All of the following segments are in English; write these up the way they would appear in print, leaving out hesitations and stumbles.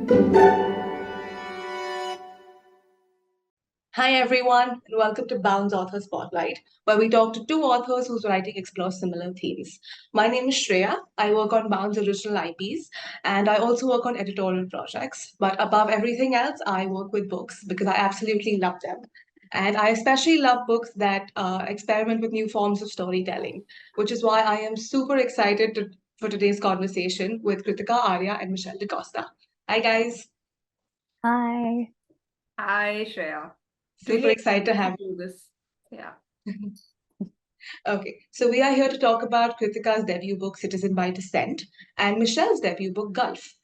Hi, everyone, and welcome to Bound's Author Spotlight, where we talk to two authors whose writing explores similar themes. My name is Shreya. I work on Bound's original IPs, and I also work on editorial projects. But above everything else, I work with books because I absolutely love them. And I especially love books that experiment with new forms of storytelling, which is why I am super excited for today's conversation with Kritika Arya and Michelle DaCosta. Hi, guys. Hi. Hi, Shreya. Super Really excited to have do this. Yeah. you. Okay, so we are here to talk about Kritika's debut book, Citizen by Descent, and Michelle's debut book, Gulf.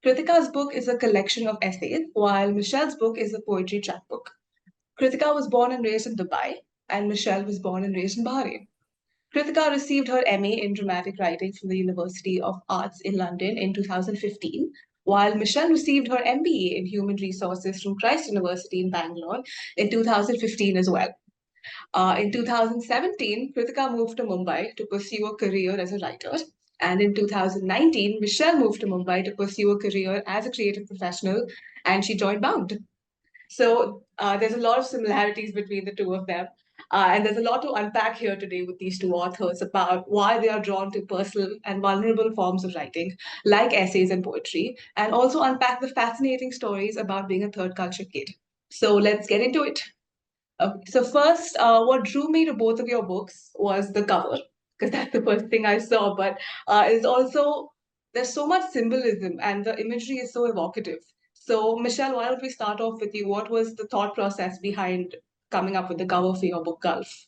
Kritika's book is a collection of essays, while Michelle's book is a poetry chapbook. Kritika was born and raised in Dubai, and Michelle was born and raised in Bahrain. Kritika received her MA in dramatic writing from the University of Arts in London in 2015, while Michelle received her MBA in human resources from Christ University in Bangalore in 2015 as well. In 2017, Kritika moved to Mumbai to pursue a career as a writer. And in 2019, Michelle moved to Mumbai to pursue a career as a creative professional, and she joined Bound. So there's a lot of similarities between the two of them. And there's a lot to unpack here today with these two authors about why they are drawn to personal and vulnerable forms of writing, like essays and poetry, and also unpack the fascinating stories about being a third culture kid. So let's get into it. Okay, so first, what drew me to both of your books was the cover, because that's the first thing I saw. But it's also there's so much symbolism, and the imagery is so evocative. So, Michelle, why don't we start off with you? What was the thought process behind coming up with the cover for your book, Gulf?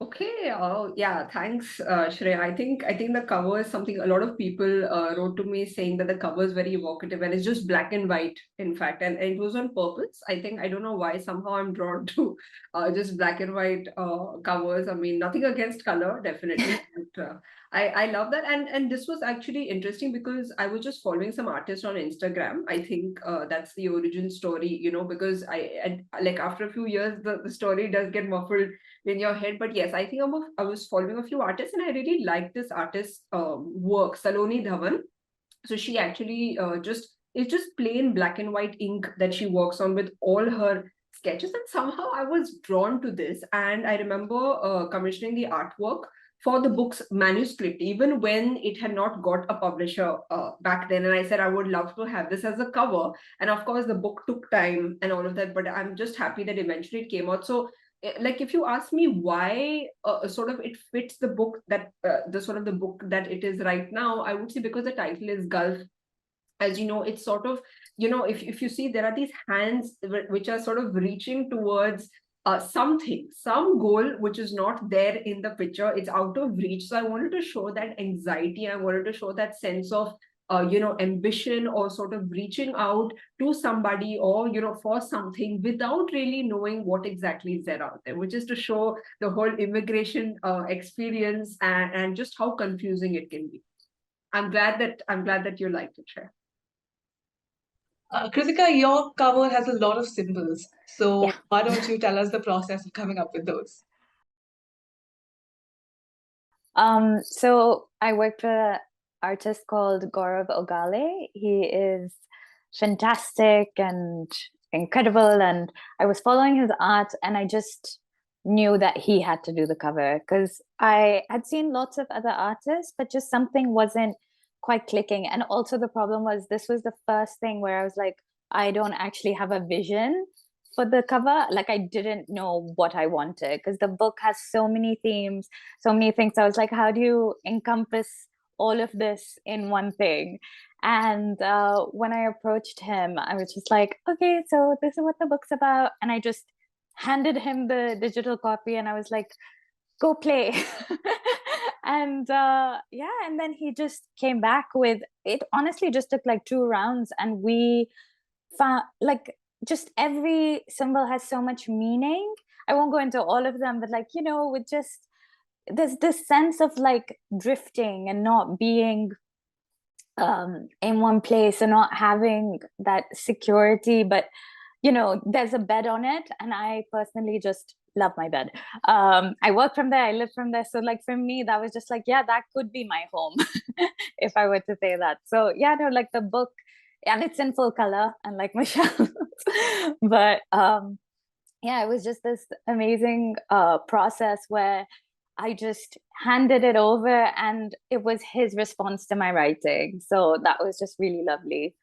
Okay. Oh, yeah. Thanks, Shreya. I think the cover is something a lot of people wrote to me saying that the cover is very evocative and it's just black and white, in fact, and it was on purpose. I don't know why. Somehow I'm drawn to just black and white covers. I mean, nothing against color, definitely. But, I love that, and this was actually interesting because I was just following some artists on Instagram. I think that's the origin story, because like after a few years the story does get muffled in your head. But yes, I think I was following a few artists and I really liked this artist's work, Saloni Dhawan. So she actually just it's just plain black and white ink that she works on with all her sketches, and somehow I was drawn to this. And I remember commissioning the artwork for the book's manuscript, even when it had not got a publisher back then. And I said I would love to have this as a cover. And of course, the book took time and all of that, but I'm just happy that eventually it came out. So like if you ask me why sort of it fits the book that the sort of the book that it is right now, I would say because the title is Gulf. As you know, it's sort of, if you see, there are these hands which are sort of reaching towards some goal which is not there in the picture. It's out of reach. So I wanted to show that anxiety. I wanted to show that sense of ambition, or sort of reaching out to somebody, or for something without really knowing what exactly is there out there, which is to show the whole immigration experience, and just how confusing it can be. I'm glad that you liked it, Shreya. Kritika, your cover has a lot of symbols. So, Yeah. why don't you tell us the process of coming up with those? So I worked with an artist called Gaurav Ogale. He is fantastic and incredible, and I was following his art and I just knew that he had to do the cover because I had seen lots of other artists, but just something wasn't quite clicking. And also the problem was this was the first thing where I was like, I don't actually have a vision for the cover. Like I didn't know what I wanted because the book has so many themes, so many things. I was like, how do you encompass all of this in one thing? And when I approached him, I was just like, okay, so this is what the book's about. And I just handed him the digital copy and I was like, go play. And yeah, and then he just came back with it. Honestly, just took like 2 rounds, and we found like just every symbol has so much meaning. I won't go into all of them, but like, with just there's this sense of like drifting and not being in one place and not having that security, but there's a bed on it, and I personally just love my bed. I work from there, I live from there. So like for me, that was just like, yeah, that could be my home if I were to say that. So yeah, no, like the book, and it's in full color, unlike Michelle. But yeah, it was just this amazing process where I just handed it over and it was his response to my writing. So that was just really lovely.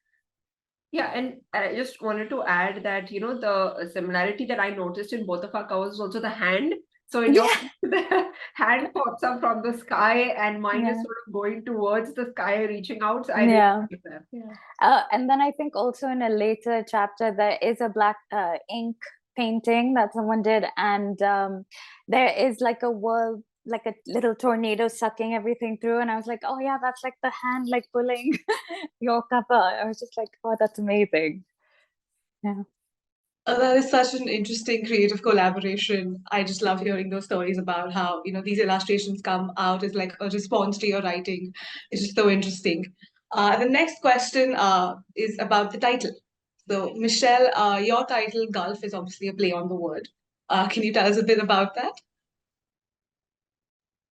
Yeah, and I just wanted to add that, the similarity that I noticed in both of our covers is also the hand. So in your Yeah. the hand pops up from the sky, and mine is Yeah. sort of going towards the sky, reaching out. So I really Yeah. like that. Yeah. And then I think also in a later chapter, there is a black ink painting that someone did. And there is like a world, like a little tornado sucking everything through. And I was like, oh yeah, that's like the hand like pulling your cover. I was just like, oh, that's amazing. Yeah. That is such an interesting creative collaboration. I just love hearing those stories about how, these illustrations come out as like a response to your writing. It's just so interesting. The next question is about the title. So, Michelle, your title, Gulf, is obviously a play on the word. Can you tell us a bit about that?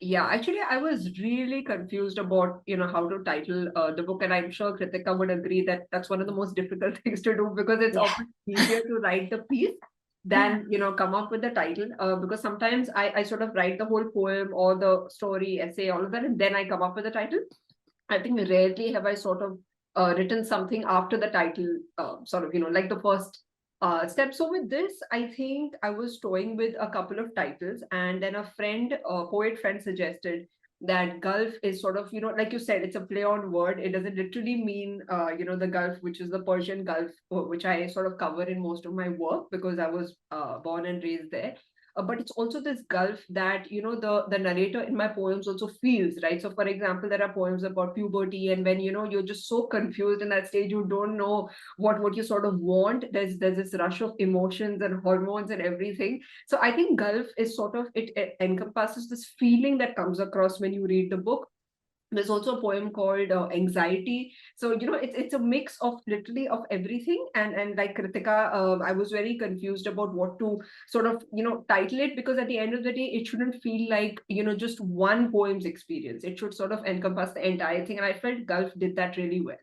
Yeah, actually, I was really confused about, how to title the book, and I'm sure Kritika would agree that that's one of the most difficult things to do, because it's Yeah. often easier to write the piece than, come up with the title. Because sometimes I sort of write the whole poem or the story, essay, all of that, and then I come up with the title. I think rarely have I sort of written something after the title, sort of, like the first step. So with this, I think I was toying with a couple of titles, and then a friend, a poet friend, suggested that Gulf is sort of, like you said, it's a play on word. It doesn't literally mean, the Gulf, which is the Persian Gulf, which I sort of cover in most of my work because I was born and raised there. But it's also this gulf that, the narrator in my poems also feels, right? So for example, there are poems about puberty, and when, you're just so confused in that stage, you don't know what you sort of want. There's this rush of emotions and hormones and everything. So I think gulf is sort of, it encompasses this feeling that comes across when you read the book. There's also a poem called Anxiety. So it's a mix of literally of everything. And like Kritika, I was very confused about what to sort of title it, because at the end of the day it shouldn't feel like just one poem's experience. It should sort of encompass the entire thing, and I felt Gulf did that really well.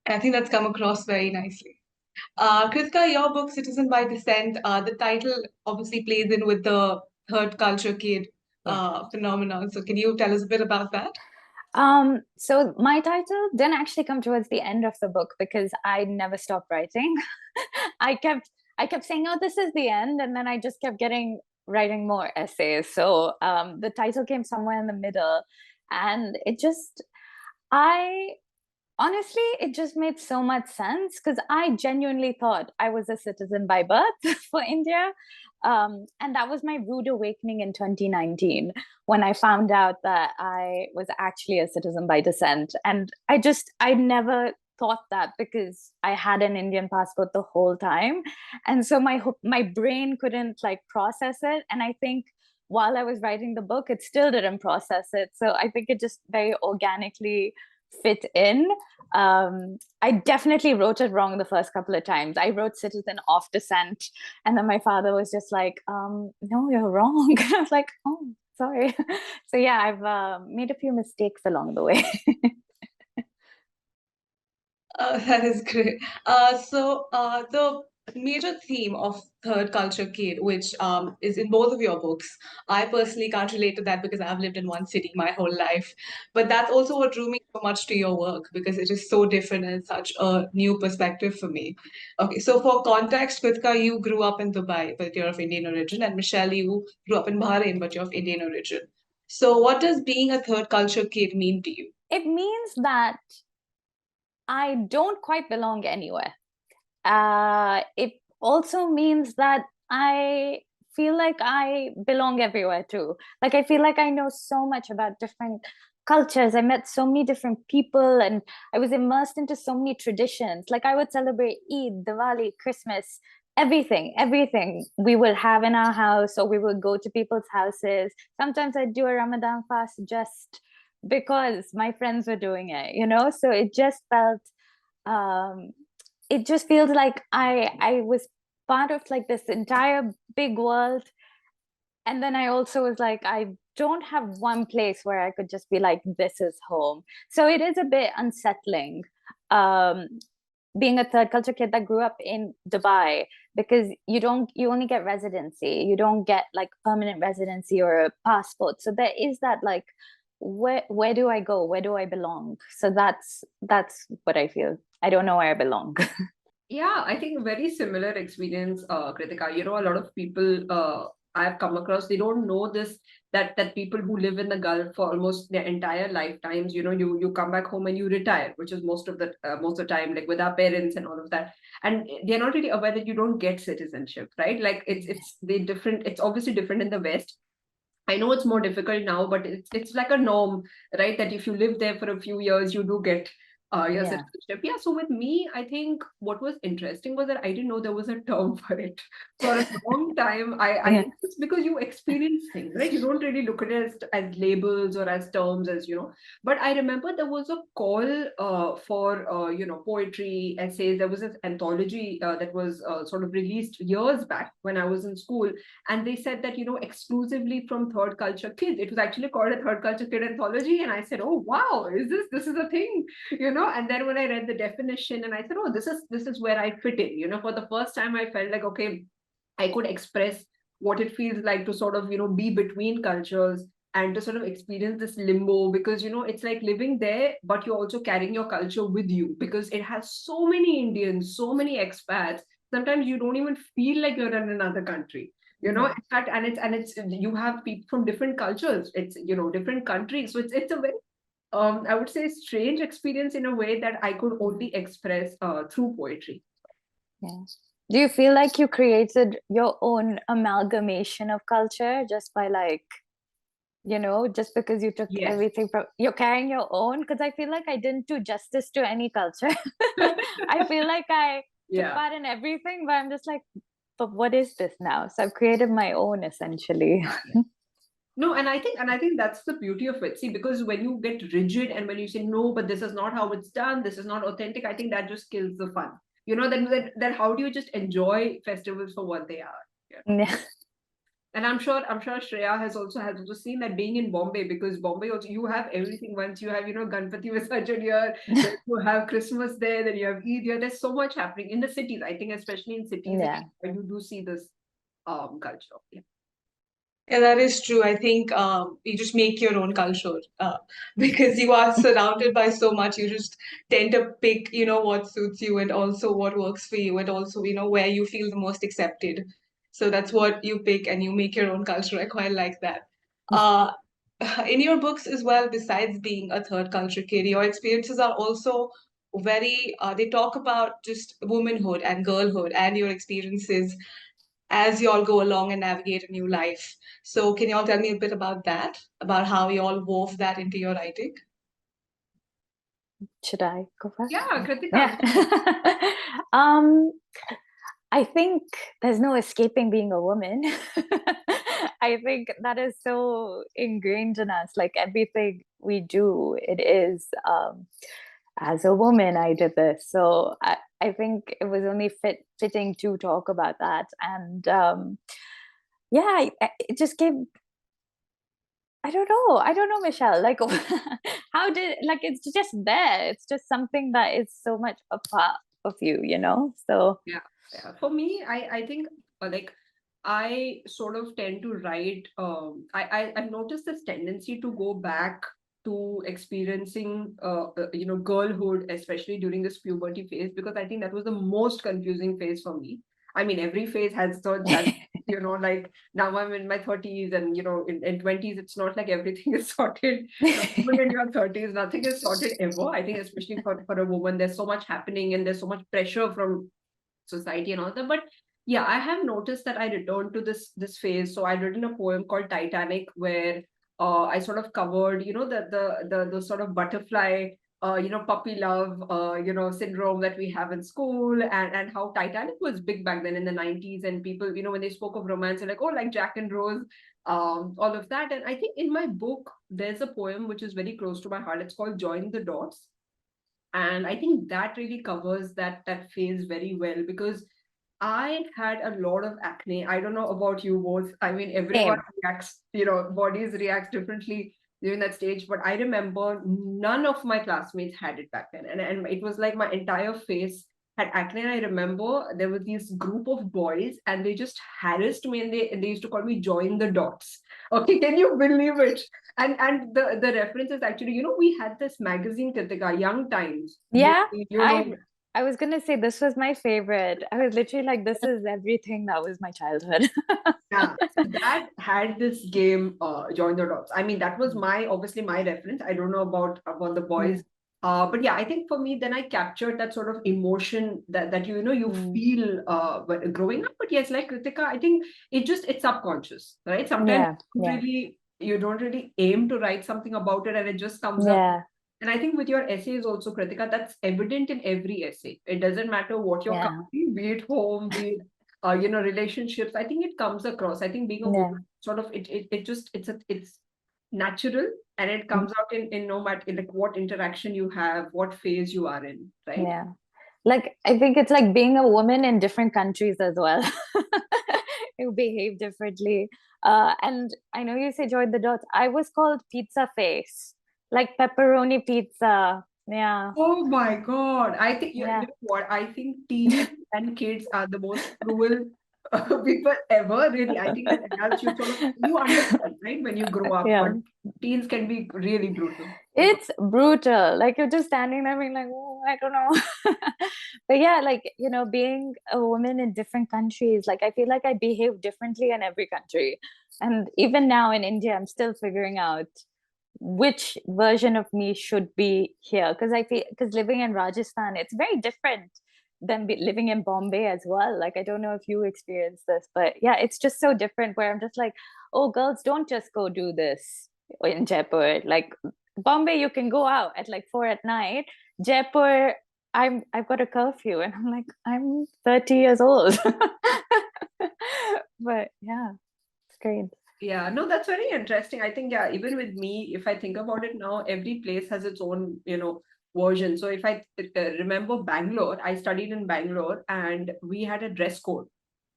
I think that's come across very nicely. Kritika, your book, Citizen by Descent, the title obviously plays in with the third culture kid phenomenon. So, can you tell us a bit about that? So my title didn't actually come towards the end of the book because I never stopped writing. I kept saying, oh, this is the end, and then I just kept writing more essays. So the title came somewhere in the middle, and I honestly, it just made so much sense because I genuinely thought I was a citizen by birth for India. And that was my rude awakening in 2019 when I found out that I was actually a citizen by descent. And I never thought that because I had an Indian passport the whole time. And so my brain couldn't like process it. And I think while I was writing the book, it still didn't process it. So I think it just very organically fit in. I definitely wrote it wrong the first couple of times. I wrote citizen of descent, and then my father was just like, no, you're wrong. I was like, oh, sorry. So yeah, I've made a few mistakes along the way. That is great. The major theme of third culture kid, which is in both of your books, I personally can't relate to that because I've lived in one city my whole life. But that's also what drew me so much to your work because it is so different and such a new perspective for me. Okay, so for context, Kritika, you grew up in Dubai, but you're of Indian origin, and Michelle, you grew up in Bahrain, but you're of Indian origin. So, what does being a third culture kid mean to you? It means that I don't quite belong anywhere. It also means that I feel like I belong everywhere too. Like I feel like I know so much about different cultures. I met so many different people and I was immersed into so many traditions. Like I would celebrate Eid, Diwali, Christmas, everything we would have in our house, or we would go to people's houses. Sometimes I'd do a Ramadan fast just because my friends were doing it. So it just felt um it just feels like I was part of like this entire big world. And then I also was like, I don't have one place where I could just be like, this is home. So it is a bit unsettling. Um, being a third culture kid that grew up in Dubai, because you only get residency, you don't get like permanent residency or a passport. So there is that like, where do I go? Where do I belong? So that's what I feel. I don't know where I belong. Yeah, I think a very similar experience, Kritika. You know, a lot of people I've come across, they don't know this, that people who live in the Gulf for almost their entire lifetimes, you know, you come back home and you retire, which is most of the time, like with our parents and all of that, and they're not really aware that you don't get citizenship, right? Like it's they different. It's obviously different in the West. I know it's more difficult now, but it's like a norm, right? That if you live there for a few years, you do get your Yeah. citizenship. Yeah. So with me, I think what was interesting was that I didn't know there was a term for it. For a long time, Yeah. it's because you experience things, right? You don't really look at it as labels or as terms, as you know. But I remember there was a call for poetry, essays. There was an anthology that was sort of released years back when I was in school, and they said that, you know, exclusively from third culture kids. It was actually called a third culture kid anthology, and I said, oh wow, this is a thing, you know. And then when I read the definition, and I said, oh, this is where I fit in, you know. For the first time I felt like, okay, I could express what it feels like to sort of, you know, be between cultures and to sort of experience this limbo, because, you know, it's like living there, but you're also carrying your culture with you, because it has so many Indians, so many expats. Sometimes you don't even feel like you're in another country, you know. Yeah. In fact, and it's you have people from different cultures, it's, you know, different countries. So it's a very I would say strange experience in a way that I could only express through poetry. Yeah. Do you feel like you created your own amalgamation of culture just by like, just because you took Yes. everything from, you're carrying your own? Because I feel like I didn't do justice to any culture. I feel like I took Yeah. part in everything, but I'm just like, but what is this now? So I've created my own essentially. No, and I think that's the beauty of it. See, because when you get rigid and when you say no, but this is not how it's done, this is not authentic, I think that just kills the fun. You know, then how do you just enjoy festivals for what they are? Yeah. Yeah. And I'm sure Shreya has also seen that being in Bombay, because Bombay also, you have everything. Once you have, you know, Ganpati Visarjan here, then you have Christmas there, then you have Eid here. There's so much happening in the cities. I think especially in cities, Yeah. you do see this culture. Yeah. Yeah, that is true. I think you just make your own culture because you are surrounded by so much. You just tend to pick, what suits you and also what works for you, and also, where you feel the most accepted. So that's what you pick and you make your own culture. I quite like that. Uh, in your books as well, besides being a third culture kid, your experiences are also they talk about just womanhood and girlhood and your experiences as you all go along and navigate a new life. So, can you all tell me a bit about that, about how you all wove that into your writing? Should I go first? Yeah, Kritika. Yeah. um, I think there's no escaping being a woman. I think that is so ingrained in us. Like everything we do, it is as a woman, I did this. So I think it was only fitting to talk about that. And yeah, it just gave, I don't know, Michelle. Like, how did, like, it's just there. It's just something that is so much a part of you, you know? So, Yeah, yeah. For me, I think like I sort of tend to write. I've noticed this tendency to go back to experiencing girlhood, especially during this puberty phase, because I think that was the most confusing phase for me. I mean, every phase has its own challenge. You know, like now I'm in my 30s, and you know, in 20s, it's not like everything is sorted. Even in your 30s, nothing is sorted ever. I think, especially for a woman, there's so much happening and there's so much pressure from society and all that. But yeah, I have noticed that I returned to this phase. So I'd written a poem called Titanic, where I sort of covered, you know, the sort of butterfly, puppy love, syndrome that we have in school, and how Titanic was big back then in the 90s, and people, you know, when they spoke of romance, they're like, oh, like Jack and Rose, all of that. And I think in my book there's a poem which is very close to my heart. It's called Join the Dots, and I think that really covers that phase very well, because I had a lot of acne. I don't know about you both. I mean, everyone reacts, bodies react differently during that stage. But I remember none of my classmates had it back then. And it was like my entire face had acne. And I remember there was this group of boys and they just harassed me and they used to call me join the dots. Okay, can you believe it? And the reference is actually, we had this magazine, Kritika, Young Times. Yeah, You know, I was gonna say this was my favorite. I was literally like, this is everything that was my childhood. yeah, so that had this game, Join the Dots. I mean, that was obviously my reference. I don't know about the boys. But yeah, I think for me, then I captured that sort of emotion that you feel growing up. But yes, like Kritika, I think it's subconscious, right? Sometimes you don't really aim to write something about it, and it just comes up. And I think with your essays also, Kritika, that's evident in every essay. It doesn't matter what you're covering, be it home, be it relationships. I think it comes across. I think being a woman, sort of, it's natural, and it comes out in no matter like what interaction you have, what phase you are in, right? Yeah. Like, I think it's like being a woman in different countries as well. You behave differently. And I know you say join the dots. I was called pizza face, like pepperoni pizza. Yeah. Oh my God. I think, you know what? I think teens and kids are the most cruel people ever, really. I think as adults, you understand, right? When you grow up, but teens can be really brutal. It's brutal. Like, you're just standing there being like, oh, I don't know. But yeah, like, being a woman in different countries, like, I feel like I behave differently in every country. And even now in India, I'm still figuring out which version of me should be here. Because living in Rajasthan, it's very different than living in Bombay as well. Like, I don't know if you experience this, but yeah, it's just so different where I'm just like, oh, girls, don't just go do this in Jaipur. Like, Bombay, you can go out at like 4 at night. Jaipur, I've got a curfew, and I'm like, I'm 30 years old. But yeah, it's great. Yeah, no, that's very interesting. I think, yeah, even with me, if I think about it now, every place has its own, version. So if I remember Bangalore, I studied in Bangalore and we had a dress code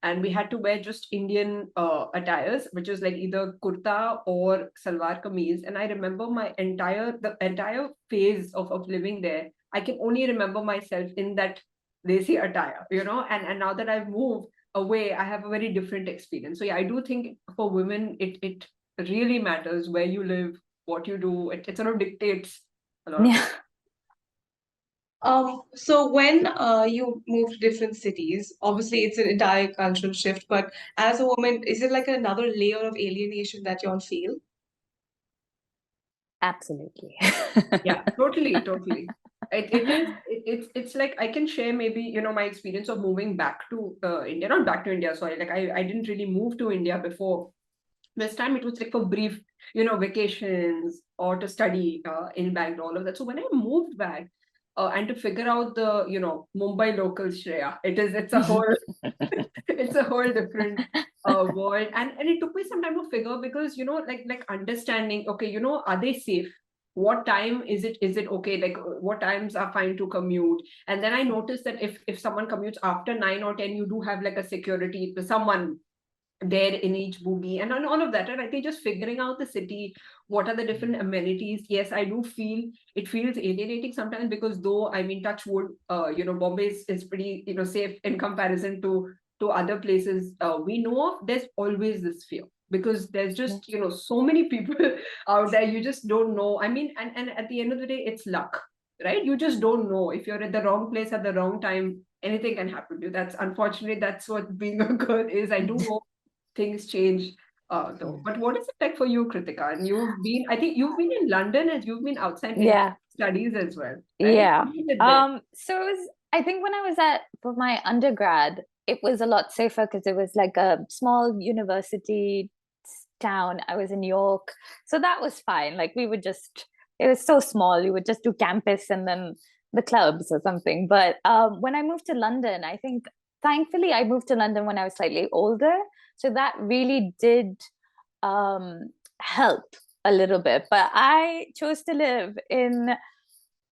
and we had to wear just Indian attires, which was like either kurta or salwar kameez. And I remember the entire phase of living there. I can only remember myself in that desi attire, and now that I've moved away, I have a very different experience. So yeah, I do think for women, it really matters where you live, what you do. It sort of dictates a lot of Yeah. So when you move to different cities, obviously it's an entire cultural shift, but as a woman, is it like another layer of alienation that you all feel? Absolutely. Yeah, totally, totally. It's like I can share maybe my experience of moving back to India, not back to India, sorry. Like I didn't really move to India before. This time it was like for brief, vacations or to study in Bangalore, all of that. So when I moved back and to figure out the Mumbai local Shreya, it's a whole it's a whole different world, and it took me some time to figure because like understanding, okay, are they safe, what time is it okay, like what times are fine to commute. And then I noticed that if someone commutes after 9 or 10, you do have like a security, someone there in each bogie and all of that, right? I think just figuring out the city, what are the different amenities. Yes, I do feel it feels alienating sometimes because though, I mean, touch wood, Bombay is pretty, safe in comparison to other places we know of. There's always this fear because there's just, so many people out there. You just don't know. I mean, and at the end of the day, it's luck, right? You just don't know if you're at the wrong place at the wrong time. Anything can happen to you. That's unfortunately that's what being a girl is. I do hope things change though. But what is it like for you, Kritika? And I think you've been in London and you've been outside India studies as well, right? Yeah. So I think when I was for my undergrad, it was a lot safer because it was like a small university town. I was in York. So that was fine. Like it was so small. You would just do campus and then the clubs or something. But when I moved to London, I think thankfully I moved to London when I was slightly older. So that really did help a little bit. But I chose to live in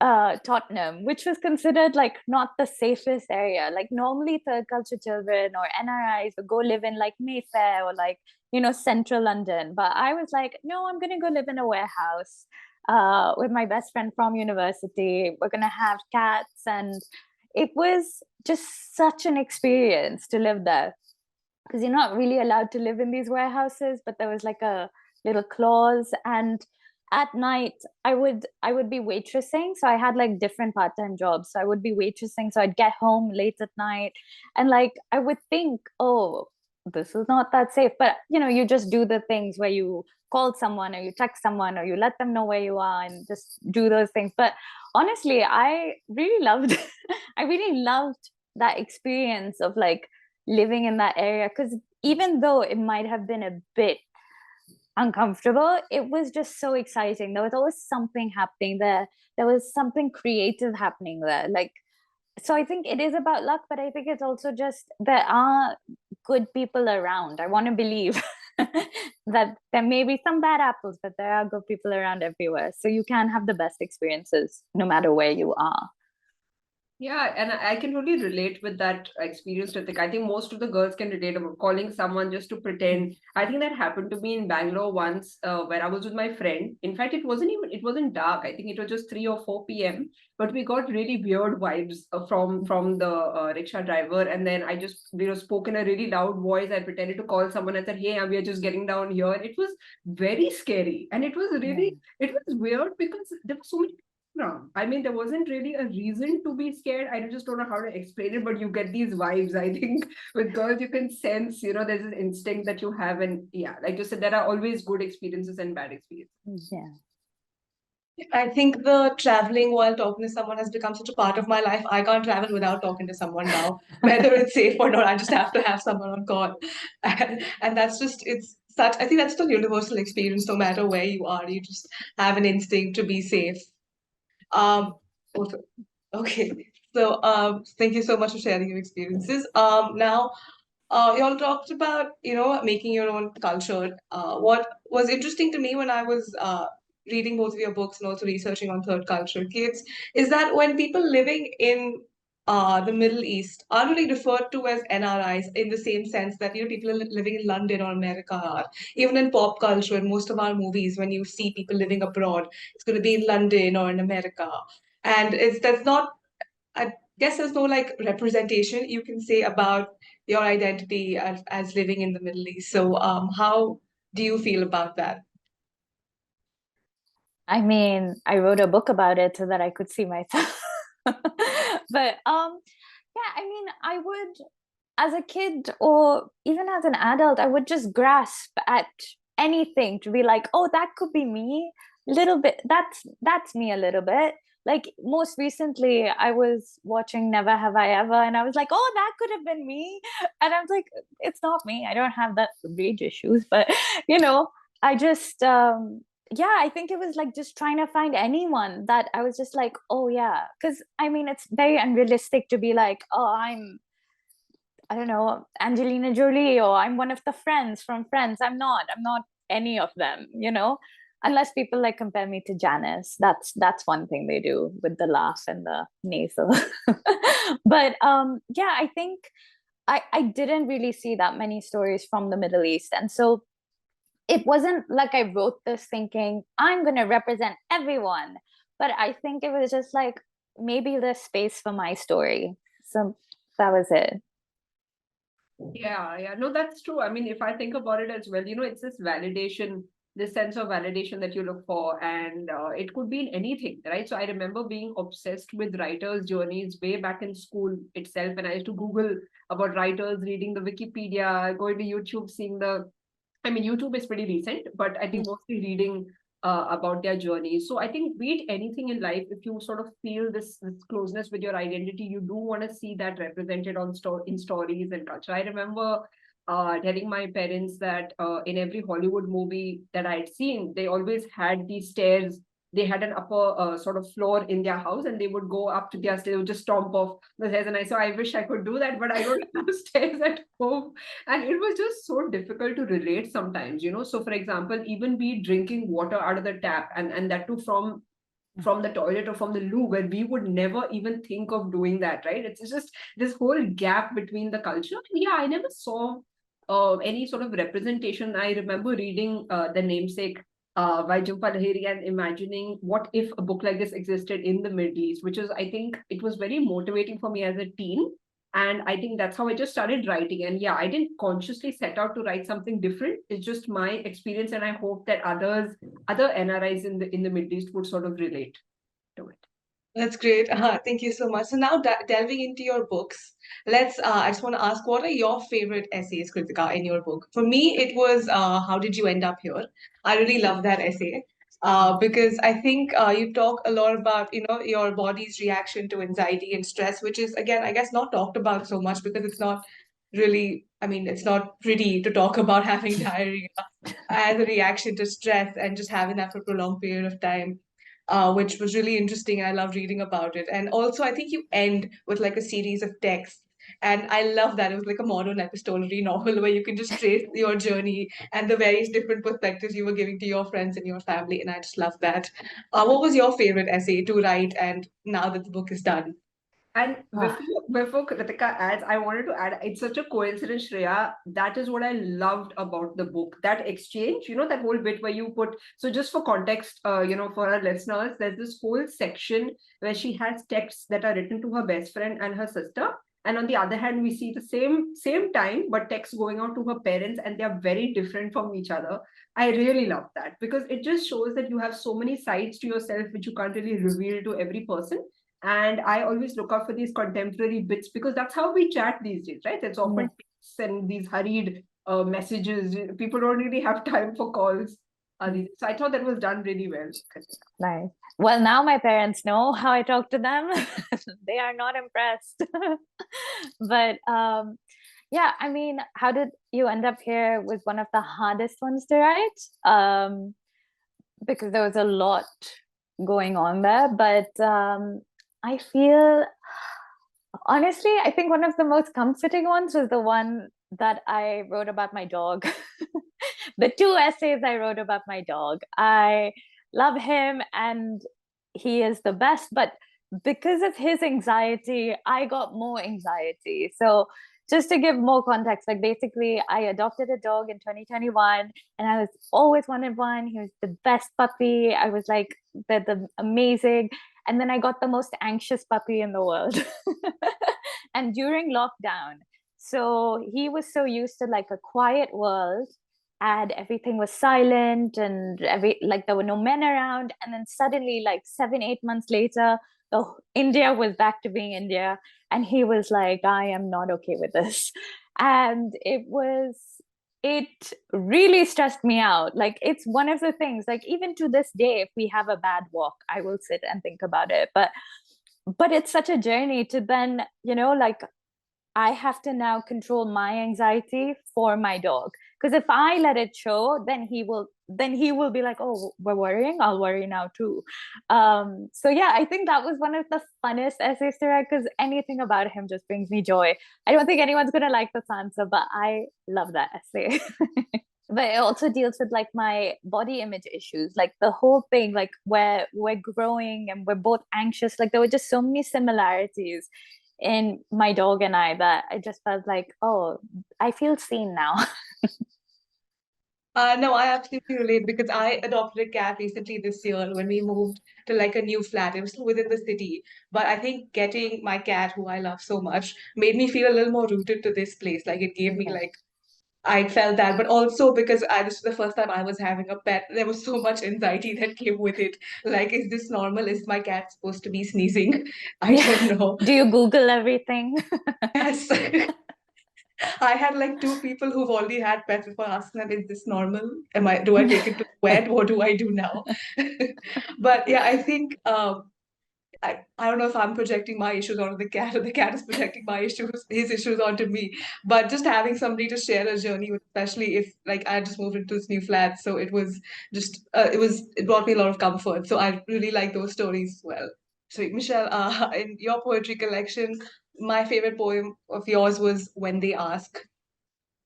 Tottenham, which was considered like not the safest area. Like normally third culture children or NRIs would go live in like Mayfair or like, central London. But I was like, no, I'm going to go live in a warehouse with my best friend from university. We're going to have cats. And it was just such an experience to live there, because you're not really allowed to live in these warehouses, but there was like a little clause. And at night I would be waitressing, so I had like different part-time jobs. So I would be waitressing, so I'd get home late at night, and like I would think, oh, this is not that safe, but you just do the things where you call someone or you text someone or you let them know where you are and just do those things. But honestly, I really loved I really loved that experience of like living in that area, because even though it might have been a bit uncomfortable, it was just so exciting. There was always something happening there. There was something creative happening there. Like, so I think it is about luck, but I think it's also just there are good people around. I want to believe that there may be some bad apples, but there are good people around everywhere. So you can have the best experiences no matter where you are. Yeah, and I can really relate with that experience, Ritik. I think most of the girls can relate about calling someone just to pretend. I think that happened to me in Bangalore once, where I was with my friend. In fact, it wasn't dark. I think it was just 3 or 4 p.m. But we got really weird vibes from the rickshaw driver. And then I just, spoke in a really loud voice. I pretended to call someone. I said, hey, we are just getting down here. And it was very scary. And it was really, it was weird because there were so many. No, I mean, there wasn't really a reason to be scared. I just don't know how to explain it, but you get these vibes. I think with girls, you can sense, there's an instinct that you have. And yeah, like you said, there are always good experiences and bad experiences. Yeah. I think the traveling while talking to someone has become such a part of my life. I can't travel without talking to someone now, whether it's safe or not. I just have to have someone on call. And that's just, I think that's the universal experience, no matter where you are. You just have an instinct to be safe. Um, also- okay. So, thank you so much for sharing your experiences. Now, you all talked about, making your own culture. What was interesting to me when I was reading both of your books and also researching on third culture kids is that when people living in the Middle East are really referred to as NRIs in the same sense that people living in London or America are. Even in pop culture, in most of our movies, when you see people living abroad, it's going to be in London or in America, and that's not. I guess there's no like representation you can say about your identity as living in the Middle East. So, how do you feel about that? I mean, I wrote a book about it so that I could see myself. But yeah, I mean, I would, as a kid or even as an adult, I would just grasp at anything to be like, oh, that could be me. Little bit, that's me a little bit. Like most recently, I was watching Never Have I Ever, and I was like, oh, that could have been me. And I was like, it's not me. I don't have that rage issues, but I just yeah, I think it was like just trying to find anyone that I was just like, oh yeah, because I mean, it's very unrealistic to be like, oh, I don't know, Angelina Jolie, or I'm one of the friends from Friends. I'm not any of them, unless people like compare me to Janice. That's one thing they do with the laugh and the nasal. But yeah, I think I didn't really see that many stories from the Middle East, and so it wasn't like I wrote this thinking I'm going to represent everyone, but I think it was just like maybe there's space for my story. So that was it. Yeah, no, that's true. I mean, if I think about it as well, it's this validation, this sense of validation that you look for, and it could be in anything, right? So I remember being obsessed with writers' journeys way back in school itself, and I used to Google about writers, reading the Wikipedia, going to YouTube, seeing I mean, YouTube is pretty recent, but I think mostly reading about their journey. So I think be it anything in life, if you sort of feel this closeness with your identity, you do want to see that represented in stories and culture. I remember telling my parents that in every Hollywood movie that I had seen, they always had these stairs. They had an upper sort of floor in their house, and they would go up to their stairs, they would just stomp off the stairs. And I wish I could do that, but I don't have stairs at home. And it was just so difficult to relate sometimes. So for example, even be drinking water out of the tap, and that too from from the toilet or from the loo, where we would never even think of doing that, right? It's just this whole gap between the culture. And yeah, I never saw any sort of representation. I remember reading The Namesake by Jhumpa Lahiri and imagining what if a book like this existed in the Middle East, which is, I think, it was very motivating for me as a teen. And I think that's how I just started writing. And yeah, I didn't consciously set out to write something different. It's just my experience, and I hope that other NRIs in the Middle East would sort of relate to it. That's great. Thank you so much. So now delving into your books, I just want to ask, what are your favorite essays, Kritika, in your book? For me, it was How Did You End Up Here? I really love that essay because I think you talk a lot about, your body's reaction to anxiety and stress, which is, again, I guess not talked about so much because it's not really, I mean, it's not pretty to talk about having diarrhea as a reaction to stress and just having that for a prolonged period of time, which was really interesting. I loved reading about it. And also, I think you end with like a series of texts. And I love that. It was like a modern epistolary novel where you can just trace your journey and the various different perspectives you were giving to your friends and your family. And I just love that. What was your favorite essay to write? And now that the book is done? And Ah, before Kritika adds, I wanted to add, it's such a coincidence, Shreya. That is what I loved about the book. That exchange, that whole bit where you put, so just for context, for our listeners, there's this whole section where she has texts that are written to her best friend and her sister. And on the other hand, we see the same time, but texts going out to her parents, and they are very different from each other. I really love that because it just shows that you have so many sides to yourself which you can't really reveal to every person. And I always look out for these contemporary bits because that's how we chat these days, right? It's yeah, often texts and these hurried messages. People don't really have time for calls. So I thought that was done really well. nice. Well, now my parents know how I talk to them. They are not impressed. But yeah, I mean, How Did You End Up Here was one of the hardest ones to write, because there was a lot going on there. But I feel, honestly, I think one of the most comforting ones was the one that I wrote about my dog. The two essays I wrote about my dog. I love him and he is the best, but because of his anxiety, I got more anxiety. So just to give more context, like basically I adopted a dog in 2021 and I was always wanted one. He was the best puppy. I was like the amazing. And then I got the most anxious puppy in the world. And during lockdown, so he was so used to like a quiet world and everything was silent and like there were no men around, and then suddenly like 7 8 months later India was back to being India, and he was like, I am not okay with this. And it really stressed me out. Like it's one of the things, like even to this day, if we have a bad walk, I will sit and think about it. But it's such a journey to then, like I have to now control my anxiety for my dog. Because if I let it show, then he will be like, oh, we're worrying, I'll worry now too. So yeah, I think that was one of the funnest essays to write because anything about him just brings me joy. I don't think anyone's gonna like this answer, but I love that essay. But it also deals with like my body image issues, like the whole thing, like where we're growing and we're both anxious. Like there were just so many similarities in my dog and I that I just felt like, oh, I feel seen now. No, I absolutely relate because I adopted a cat recently this year when we moved to like a new flat. It was still within the city, but I think getting my cat, who I love so much, made me feel a little more rooted to this place. Like it gave me Yeah. like I felt that, but also because this was the first time I was having a pet, there was so much anxiety that came with it. Like, is this normal? Is my cat supposed to be sneezing? I don't Yeah. know. Do you Google everything? Yes. I had like two people who've already had pets before asking them, is this normal? Do I take it to the vet? What do I do now? But yeah, I think I don't know if I'm projecting my issues onto the cat or the cat is projecting his issues onto me. But just having somebody to share a journey with, especially if like I just moved into this new flat, so it was just it brought me a lot of comfort. So I really like those stories as well. So Michelle, in your poetry collection, my favorite poem of yours was When They Ask,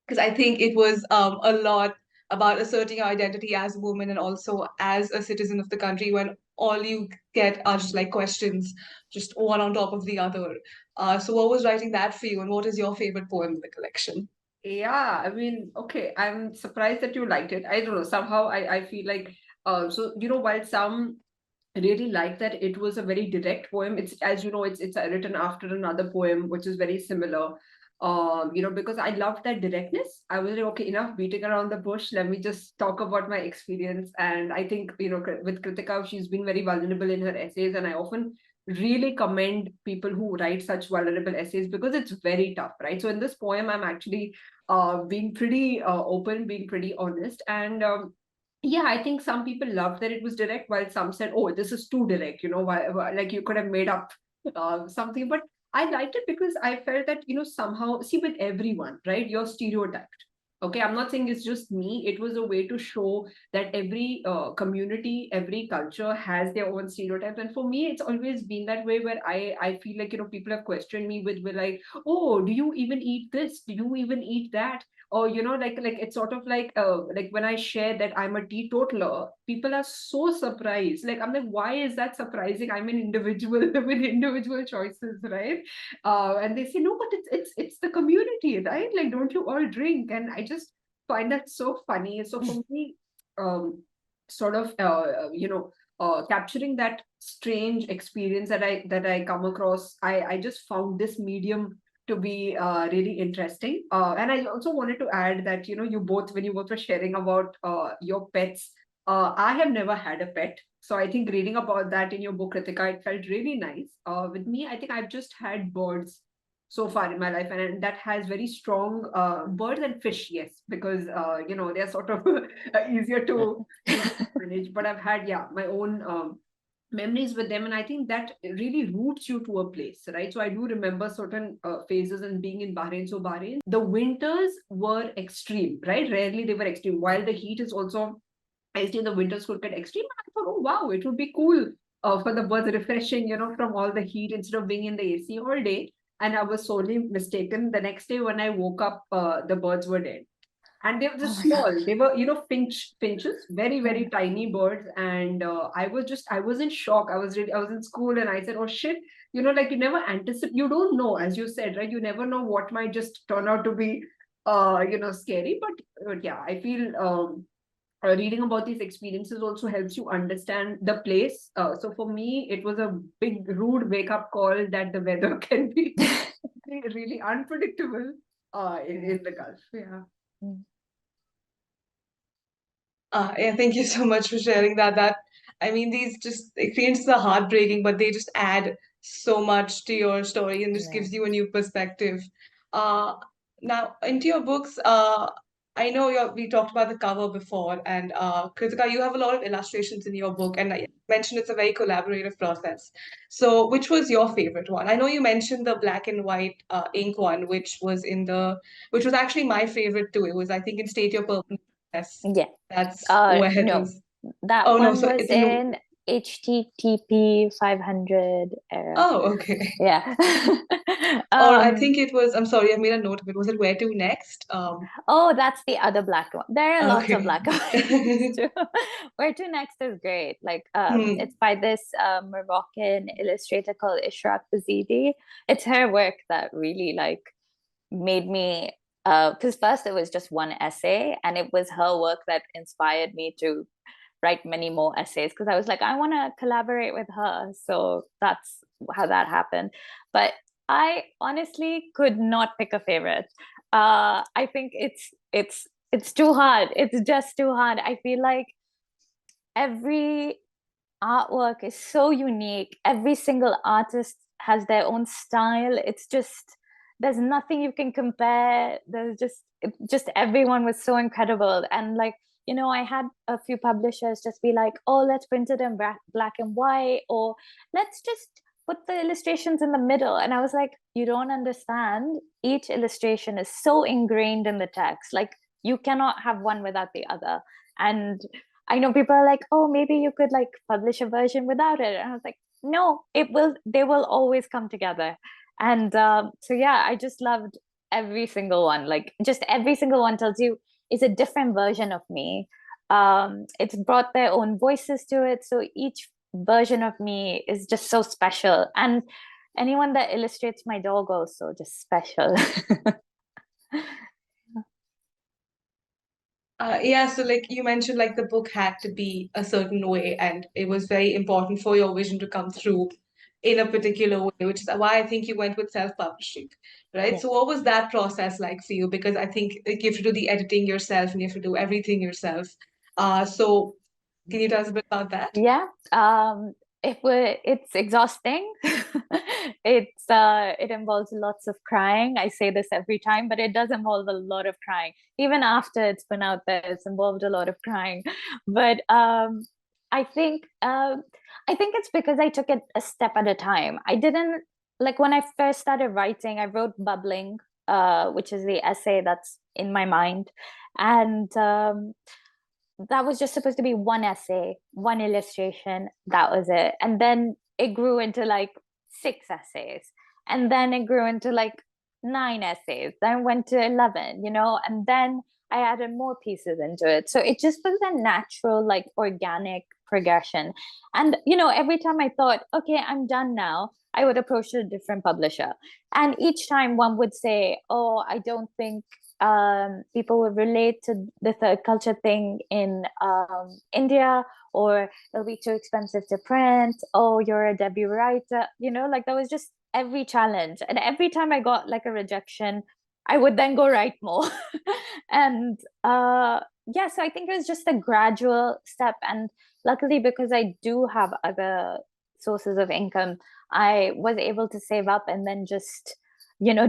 because I think it was a lot. about asserting your identity as a woman and also as a citizen of the country when all you get are just like questions, just one on top of the other. So what was writing that for you, and what is your favorite poem in the collection? Yeah, I mean, okay, I'm surprised that you liked it. I don't know, somehow I feel like, so, while some really like that it was a very direct poem, it's, as you know, it's written after another poem, which is very similar. Because I loved that directness. I was like, okay, enough beating around the bush. Let me just talk about my experience. And I think, with Kritika, she's been very vulnerable in her essays, and I often really commend people who write such vulnerable essays because it's very tough, right? So in this poem, I'm actually being pretty open, being pretty honest. And yeah, I think some people loved that it was direct, while some said, "Oh, this is too direct." Why, like you could have made up something. But I liked it because I felt that somehow, see, with everyone, right? You're stereotyped. Okay, I'm not saying it's just me. It was a way to show that every community, every culture has their own stereotypes, and for me, it's always been that way. Where I feel like people have questioned me with like, "Oh, do you even eat this? Do you even eat that?" Or like it's sort of like when I share that I'm a teetotaler, people are so surprised. Like, I'm like, why is that surprising? I'm an individual with individual choices, right? And they say, no, but it's the community, right? Like, don't you all drink? And I just find that so funny. So for me, um sort of capturing that strange experience that I come across, I just found this medium to be really interesting. And I also wanted to add that, when you both were sharing about your pets, I have never had a pet. So I think reading about that in your book, Kritika, it felt really nice. With me, I think I've just had birds so far in my life, and that has very strong birds and fish, yes, because they're sort of easier to manage. But I've had, yeah, my own memories with them, and I think that really roots you to a place, right? So I do remember certain phases and being in Bahrain. So Bahrain, the winters were extreme, right? Rarely they were extreme, while the heat is also, I think, the winters could get extreme. And I thought, oh wow, it would be cool for the birds, refreshing, from all the heat instead of being in the AC all day. And I was sorely mistaken. The next day when I woke up, the birds were dead, and they were Oh just my God. small. They were, finches, very, very tiny birds. And I was in shock. I was in school, and I said, oh shit, like, you never anticipate, you don't know, as you said, right? You never know what might just turn out to be scary. But yeah, I feel reading about these experiences also helps you understand the place. So for me, it was a big rude wake up call that the weather can be really unpredictable in the Gulf. Yeah. Mm. Yeah, thank you so much for sharing that. I mean, these just experiences are heartbreaking, but they just add so much to your story and just Yeah. gives you a new perspective. Uh, Now, into your books, I know we talked about the cover before, and Kritika, you have a lot of illustrations in your book, and I mentioned it's a very collaborative process. So, which was your favorite one? I know you mentioned the black and white ink one, which was actually my favorite too. It was, I think, in State Your Purpose. Yes, Yeah. that's where it No, was. that Oh no, one so was it's in. in HTTP 500 era. Oh, okay. Yeah. Or I um, think it was. I'm sorry, I made a note of it. Was it Where to Next? oh, that's the other black one. There are lots of Okay. black and white books too. Where to Next is great. Like, Hmm. it's by this Moroccan illustrator called Ishraq Bazidi. It's her work that really like made me, because first it was just one essay, and it was her work that inspired me to write many more essays, because I was like, I want to collaborate with her. So that's how that happened. But I honestly could not pick a favorite. I think it's too hard. It's just too hard. I feel like every artwork is so unique. Every single artist has their own style. It's just, there's nothing you can compare. There's just everyone was so incredible. And like, I had a few publishers just be like, oh, let's print it in black and white, or let's just put the illustrations in the middle. And I was like, you don't understand. Each illustration is so ingrained in the text. Like, you cannot have one without the other. And I know people are like, oh, maybe you could like publish a version without it. And I was like, no, they will always come together. And so, yeah, I just loved every single one. Like, just every single one tells you, is a different version of me. It's brought their own voices to it. So each version of me is just so special. And anyone that illustrates my dog also just special. Yeah, so like you mentioned, like the book had to be a certain way, and it was very important for your vision to come through in a particular way, which is why I think you went with self-publishing, right? Yeah. So what was that process like for you? Because I think like, you have to do the editing yourself and you have to do everything yourself. So can you tell us a bit about that? Yeah. It's exhausting. It involves lots of crying. I say this every time, but it does involve a lot of crying. Even after it's been out there, it's involved a lot of crying. But I think I think it's because I took it a step at a time. I didn't like when I first started writing, I wrote bubbling, which is the essay that's in my mind. And that was just supposed to be one essay, one illustration. That was it. And then it grew into like 6 essays. And then it grew into like 9 essays. Then went to 11, and then I added more pieces into it. So it just was a natural, like organic progression. And, every time I thought, okay, I'm done now, I would approach a different publisher. And each time one would say, oh, I don't think people would relate to the third culture thing in India, or it'll be too expensive to print. Oh, you're a debut writer. Like that was just every challenge. And every time I got like a rejection, I would then go write more. And yeah, so I think it was just a gradual step. And luckily, because I do have other sources of income, I was able to save up and then just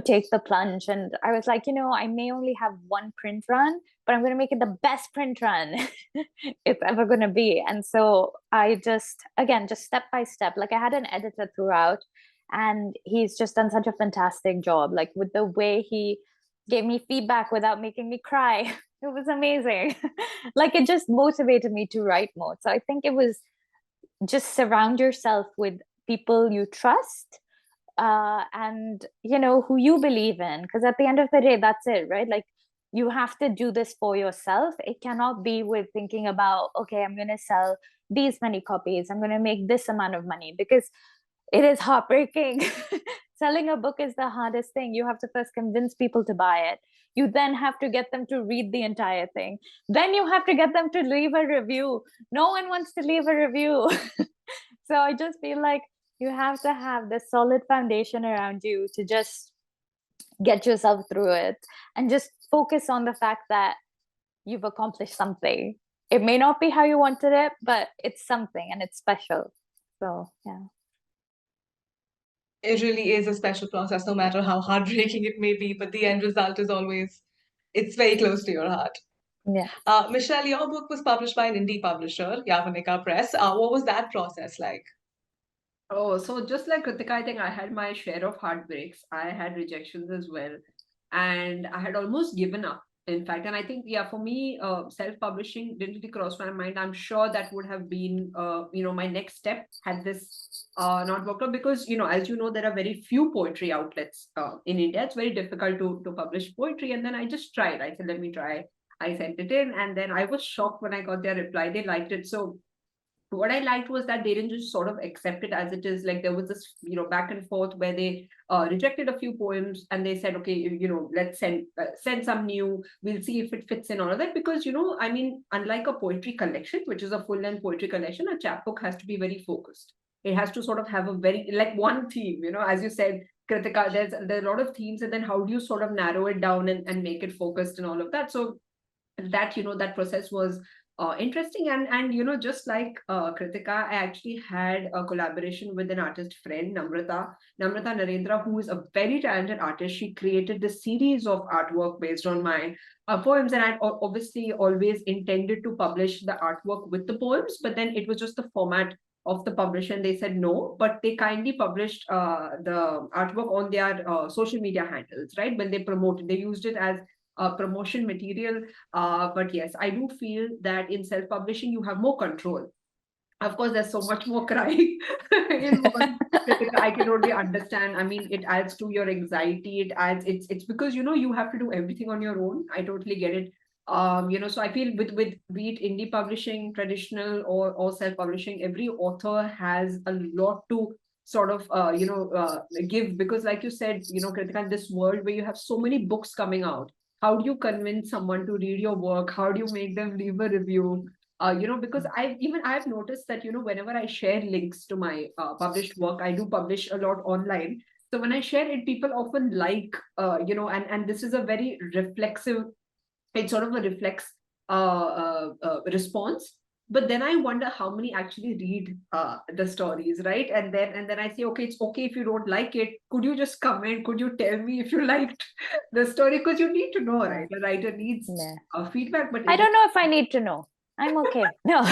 take the plunge. And I was like, I may only have one print run, but I'm going to make it the best print run it's ever going to be. And so I just step by step, like I had an editor throughout, and he's just done such a fantastic job, like with the way he gave me feedback without making me cry. It was amazing. Like it just motivated me to write more. So I think it was just surround yourself with people you trust, and who you believe in, because at the end of the day, that's it, right? Like you have to do this for yourself. It cannot be with thinking about, okay, I'm going to sell these many copies, I'm going to make this amount of money, because it is heartbreaking. Selling a book is the hardest thing. You have to first convince people to buy it. You then have to get them to read the entire thing. Then you have to get them to leave a review. No one wants to leave a review. So I just feel like you have to have this solid foundation around you to just get yourself through it, and just focus on the fact that you've accomplished something. It may not be how you wanted it, but it's something and it's special. So yeah. It really is a special process, no matter how heartbreaking it may be, but the end result is always, it's very close to your heart. Yeah. Michelle, your book was published by an indie publisher, Yavanika Press. What was that process like? Oh, so just like Kritika, I think I had my share of heartbreaks. I had rejections as well. And I had almost given up, in fact. And I think, yeah, for me, self-publishing didn't really cross my mind. I'm sure that would have been, my next step had this not worked out, because, as you know, there are very few poetry outlets in India. It's very difficult to publish poetry. And then I just tried. I said, let me try. I sent it in, and then I was shocked when I got their reply. They liked it. So what I liked was that they didn't just sort of accept it as it is. Like there was this, back and forth where they rejected a few poems, and they said, okay, let's send some new. We'll see if it fits in all of that, because I mean, unlike a poetry collection, which is a full-length poetry collection, a chapbook has to be very focused. It has to sort of have a very like one theme. As you said, Kritika, there's a lot of themes, and then how do you sort of narrow it down and make it focused and all of that. So that that process was interesting. And just like Kritika, I actually had a collaboration with an artist friend, Namrata Narendra, who is a very talented artist. She created this series of artwork based on my poems, and I obviously always intended to publish the artwork with the poems, but then it was just the format of the publisher, and they said no, but they kindly published the artwork on their social media handles, right? When they promoted, they used it as promotion material. But yes, I do feel that in self-publishing, you have more control. Of course, there's so much more crying involved. I can only understand. I mean, it adds to your anxiety. It's because you have to do everything on your own. I totally get it. So I feel with be it indie publishing, traditional or self-publishing, every author has a lot to sort of give, because like you said, Kritika, in this world where you have so many books coming out, how do you convince someone to read your work? How do you make them leave a review? Because I've noticed that, whenever I share links to my published work, I do publish a lot online. So when I share it, people often like, and this is a very reflexive, it's sort of a reflex response. But then I wonder how many actually read the stories, right? And then I say, okay, it's okay if you don't like it. Could you just comment? Could you tell me if you liked the story? Because you need to know, right? A writer needs feedback. But I don't know if I need to know. I'm okay. No.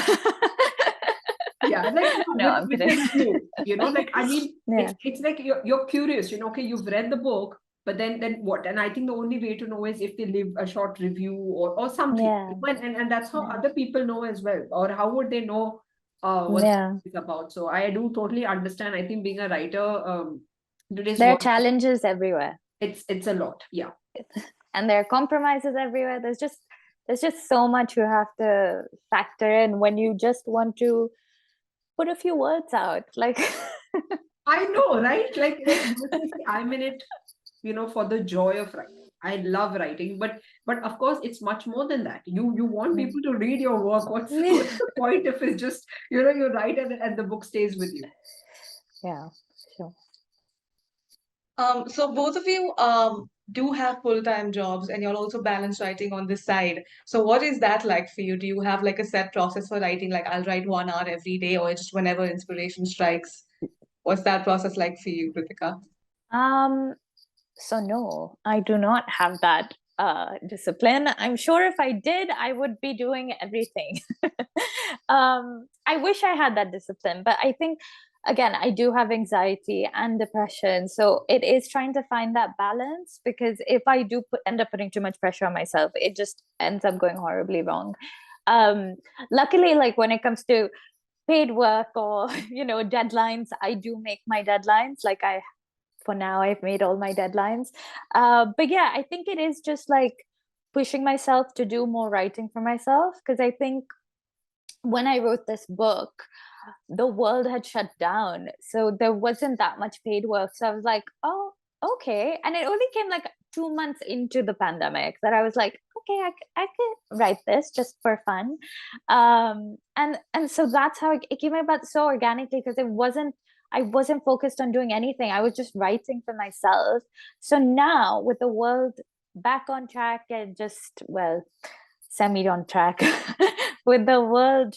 Yeah, like No, I'm with kidding. the review, like I mean, Yeah. it's like you're curious, okay, you've read the book, but then what? And I think the only way to know is if they leave a short review or something. Yeah. And that's how Yeah. other people know as well, or how would they know what Yeah. it's about? So I do totally understand. I think being a writer, today's There are world, challenges everywhere. it's a lot. Yeah. And there are compromises everywhere. There's just so much you have to factor in when you just want to put a few words out. Like I know, right? Like I'm in it, for the joy of writing. I love writing, but of course it's much more than that. You want people to read your work. What's the point if it's just, you write and the book stays with you? Yeah, sure. So both of you do have full-time jobs and you'll also balance writing on this side. So what is that like for you? Do you have like a set process for writing? Like I'll write 1 hour every day or just whenever inspiration strikes? What's that process like for you, Kritika? So no, I do not have that discipline. I'm sure if I did, I would be doing everything. I wish I had that discipline, but I think again, I do have anxiety and depression. So it is trying to find that balance, because if I do end up putting too much pressure on myself, it just ends up going horribly wrong. Um, Luckily, like when it comes to paid work or deadlines, I do make my deadlines. Like for now I've made all my deadlines. But yeah, I think it is just like pushing myself to do more writing for myself, because I think when I wrote this book, the world had shut down, so there wasn't that much paid work. So I was like, oh, okay. And it only came like 2 months into the pandemic that I was like, okay, I could write this just for fun. And so that's how it came about so organically, because I wasn't focused on doing anything. I was just writing for myself. So now with the world back on track and just, well, semi on track, with the world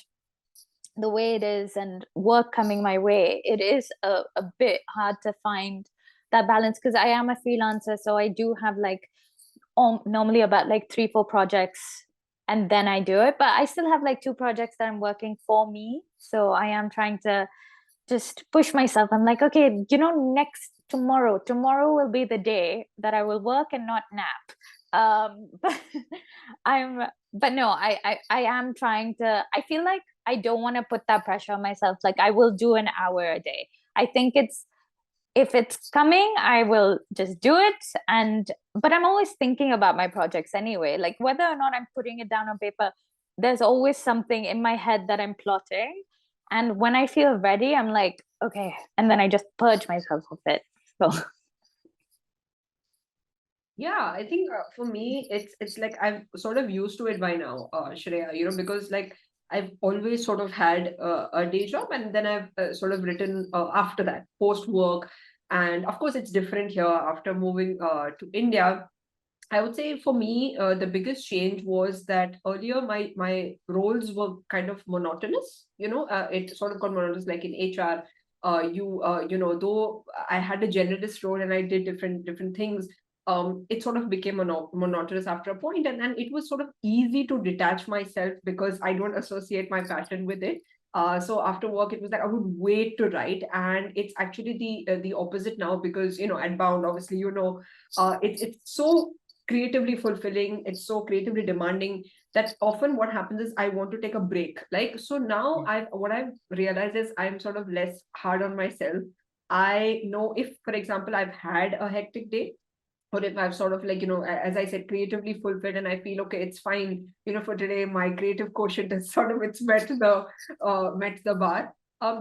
the way it is and work coming my way, it is a bit hard to find that balance, because I am a freelancer. So I do have like normally about like 3-4 projects, and then I do it. But I still have like 2 projects that I'm working for me. So I am trying to just push myself. I'm like, okay, tomorrow will be the day that I will work and not nap. But I'm but no, I am trying to. I feel like I don't want to put that pressure on myself. Like I will do an hour a day. I think if it's coming, I will just do it. But I'm always thinking about my projects anyway. Like whether or not I'm putting it down on paper, there's always something in my head that I'm plotting. And when I feel ready, I'm like, okay. And then I just purge myself of it. So Yeah, I think for me, it's like I'm sort of used to it by now, Shreya, because like I've always sort of had a day job, and then I've sort of written after that, post work. And of course, it's different here after moving to India. I would say for me, the biggest change was that earlier my roles were kind of monotonous. It sort of got monotonous, like in HR. Though I had a generalist role and I did different things, it sort of became monotonous after a point, and it was sort of easy to detach myself because I don't associate my passion with it. So after work, it was like I would wait to write, and it's actually the opposite now, because at Bound, obviously, it's so creatively fulfilling, it's so creatively demanding, that often what happens is I want to take a break. Like, so now what I've realized is I'm sort of less hard on myself. I know if, for example, I've had a hectic day, or if I've sort of like, as I said, creatively fulfilled, and I feel okay, it's fine, for today, my creative quotient is sort of, it's met the bar,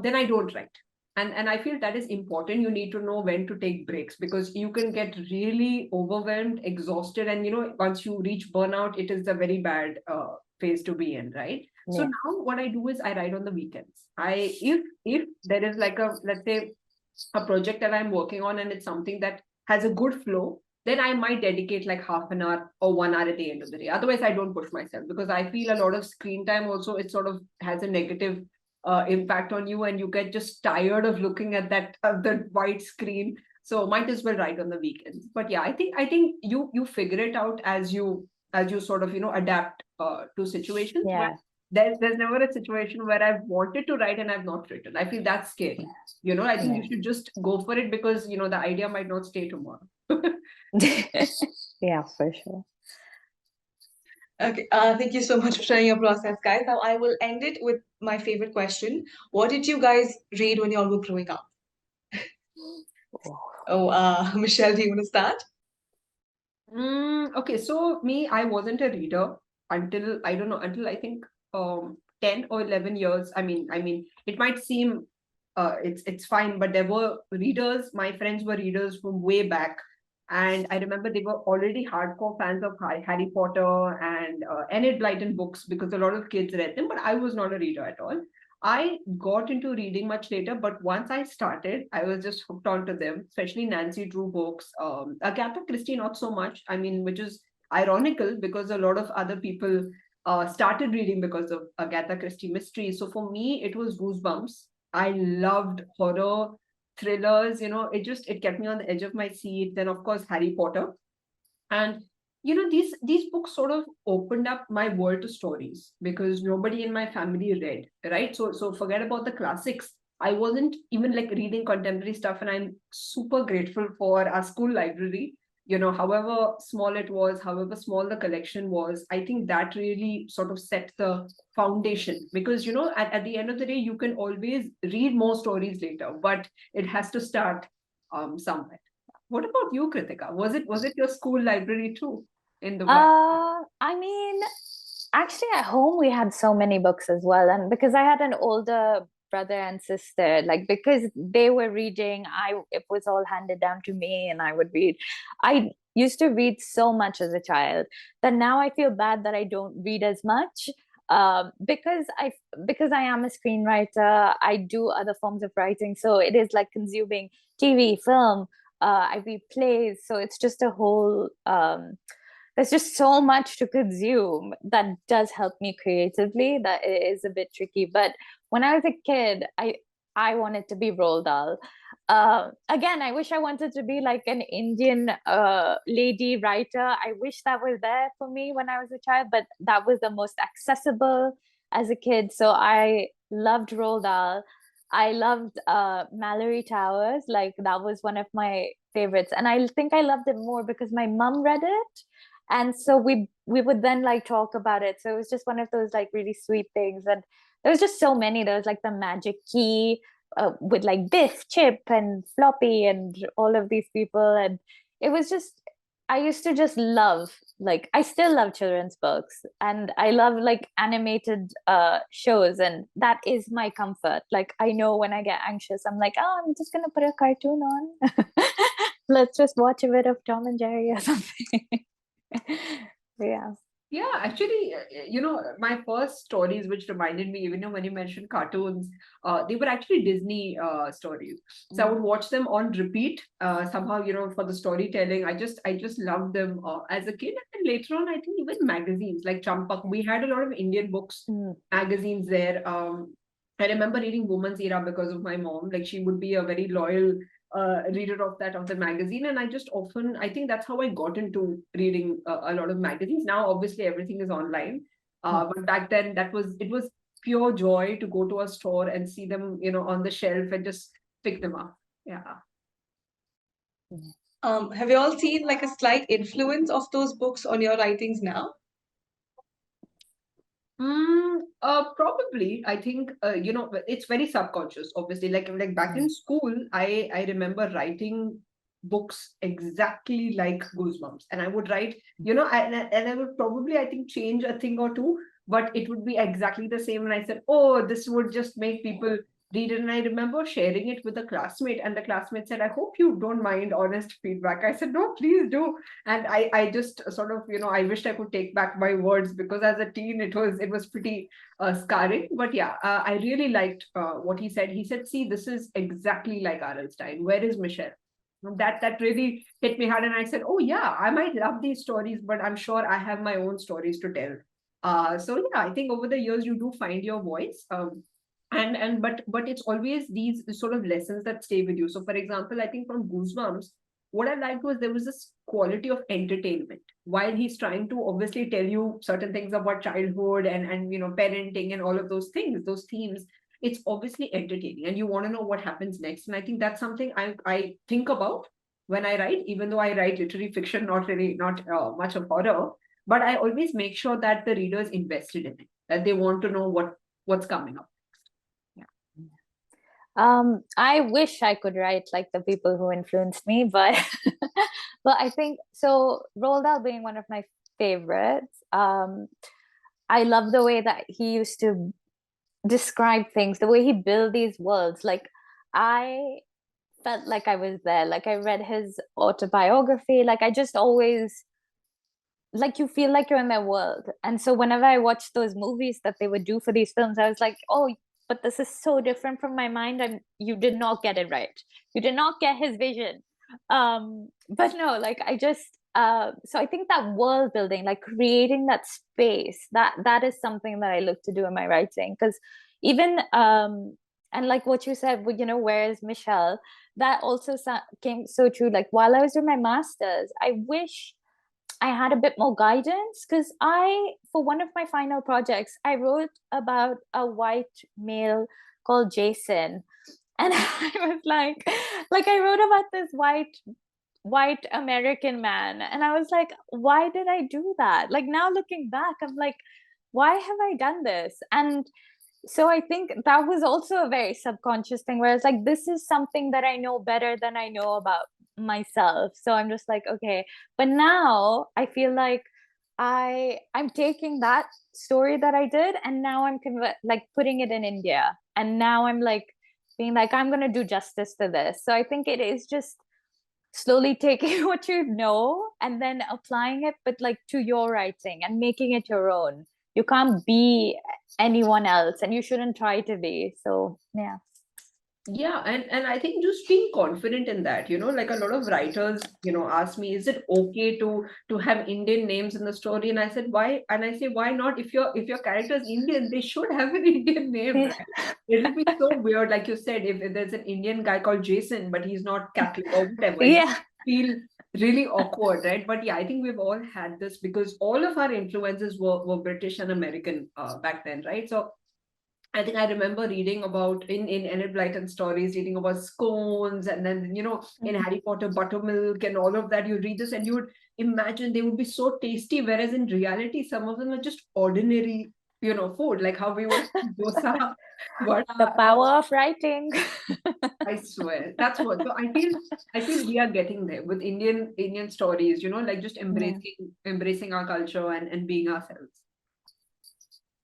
then I don't write. And I feel that is important. You need to know when to take breaks, because you can get really overwhelmed, exhausted, and once you reach burnout, it is a very bad phase to be in, right? So Yeah. now what I do is I write on the weekends. If there is like a, let's say, a project that I'm working on, and it's something that has a good flow, then I might dedicate like half an hour or 1 hour at the end of the day. Otherwise, I don't push myself, because I feel a lot of screen time also, it sort of has a negative impact on you, and you get just tired of looking at that the white screen. So might as well write on the weekends. But yeah, I think you figure it out as you sort of adapt to situations. But Yeah. there's never a situation where I've wanted to write and I've not written. I feel that's scary. I think Yeah. you should just go for it, because the idea might not stay tomorrow. Yeah, for sure. Okay, thank you so much for sharing your process, guys. Now I will end it with my favorite question. What did you guys read when you all were growing up? Oh, Michelle, do you want to start? Okay, so me, I wasn't a reader until, I don't know, until I think 10 or 11 years. I mean, it might seem it's fine, but there were readers, my friends were readers from way back. And I remember they were already hardcore fans of Harry Potter and Enid Blyton books, because a lot of kids read them, but I was not a reader at all. I got into reading much later, but once I started, I was just hooked onto them, especially Nancy Drew books. Agatha Christie, not so much. I mean, which is ironical, because a lot of other people started reading because of Agatha Christie mysteries. So for me, it was Goosebumps. I loved horror thrillers. It kept me on the edge of my seat. Then, of course, Harry Potter. And these books sort of opened up my world to stories, because nobody in my family read, right? So forget about the classics. I wasn't even like reading contemporary stuff, and I'm super grateful for our school library. However small it was, however small the collection was, I think that really sort of set the foundation, because at the end of the day, you can always read more stories later, but it has to start somewhere. What about you, Kritika? Was it your school library too in Dubai? I mean, actually, at home we had so many books as well, and because I had an older brother and sister, like because they were reading, it was all handed down to me, and I would read. I used to read so much as a child that now I feel bad that I don't read as much. Because I am a screenwriter, I do other forms of writing, so it is like consuming TV, film. I read plays, so it's just a whole. There's just so much to consume that does help me creatively. That it is a bit tricky. But when I was a kid, I wanted to be Roald Dahl. Again, I wish I wanted to be like an Indian lady writer. I wish that was there for me when I was a child, but that was the most accessible as a kid. So I loved Roald Dahl. I loved Mallory Towers. Like that was one of my favorites, and I think I loved it more because my mom read it, and so we would then like talk about it. So it was just one of those like really sweet things. And there was just so many. There was like the magic key with like Biff, Chip, and Floppy, and all of these people. And it was just, I used to just love, like I still love children's books, and I love like animated shows, and that is my comfort. Like I know when I get anxious, I'm like, oh, I'm just gonna put a cartoon on. Let's just watch a bit of Tom and Jerry or something. Yeah. Yeah, actually, my first stories, which reminded me, when you mentioned cartoons, they were actually Disney stories. So I would watch them on repeat. Somehow, for the storytelling, I just loved them as a kid. And then later on, I think even magazines like Champak, we had a lot of Indian books, magazines there. I remember reading Woman's Era because of my mom. Like she would be a very loyal reader of the magazine, and I think that's how I got into reading a lot of magazines. Now obviously everything is online, but back then it was pure joy to go to a store and see them on the shelf and just pick them up. Yeah. Have you all seen like a slight influence of those books on your writings now? Probably. I think it's very subconscious. Obviously, like back in school, I remember writing books exactly like Goosebumps, and I would write, and I would probably, I think, change a thing or two, but it would be exactly the same. And I said, oh, this would just make people read it. And I remember sharing it with a classmate, and the classmate said, I hope you don't mind honest feedback. I said, no, please do. And I just sort of, I wished I could take back my words, because as a teen, it was pretty scarring. But yeah, I really liked what he said. He said, see, this is exactly like R.L. Stein. Where is Michelle? That really hit me hard. And I said, oh yeah, I might love these stories, but I'm sure I have my own stories to tell. So yeah, I think over the years you do find your voice. But it's always these sort of lessons that stay with you. So for example, I think from Goosebumps, what I liked was there was this quality of entertainment while he's trying to obviously tell you certain things about childhood and parenting and all of those things, those themes. It's obviously entertaining and you want to know what happens next. And I think that's something I think about when I write, even though I write literary fiction, not much of horror, but I always make sure that the reader is invested in it, that they want to know what's coming up. I wish I could write like the people who influenced me, but but I think so. Roald Dahl being one of my favorites. I love the way that he used to describe things, the way he built these worlds. Like I felt like I was there. Like I read his autobiography. Like I just always like you feel like you're in their world. And so whenever I watched those movies that they would do for these films, I was like, oh, but this is so different from my mind, and you did not get it right. You did not get his vision. But no, like I just so I think that world building, like creating that space, that is something that I look to do in my writing. Because even and like what you said, where is Michelle? That also came so true. Like while I was doing my master's, I wish I had a bit more guidance, because for one of my final projects, I wrote about a white male called Jason. And I was like I wrote about this white American man. And I was like, why did I do that? Like now looking back, I'm like, why have I done this? And so I think that was also a very subconscious thing where it's like, this is something that I know better than I know about myself. So I'm just like, okay. But now I feel like I'm taking that story that I did, and now I'm like putting it in India. And now I'm like being like, I'm gonna do justice to this. So I think it is just slowly taking what you know and then applying it, but like to your writing and making it your own. You can't be anyone else, and you shouldn't try to be. So yeah. Yeah, and I think just being confident in that, like a lot of writers, ask me, is it okay to have Indian names in the story? And I said, why? And I say, why not? If your character is Indian, they should have an Indian name, right? It'll be so weird, like you said, if there's an Indian guy called Jason, but he's not Catholic or whatever, Yeah. feel really awkward, right? But yeah, I think we've all had this because all of our influences were British and American back then, right? So I think I remember reading about in Enid Blyton stories, reading about scones, and then in Harry Potter, buttermilk and all of that. You read this and you would imagine they would be so tasty, whereas in reality, some of them are just ordinary, food, like how we would dosa. But The power of writing. I swear, that's what. So I feel we are getting there with Indian stories, like just embracing our culture and being ourselves.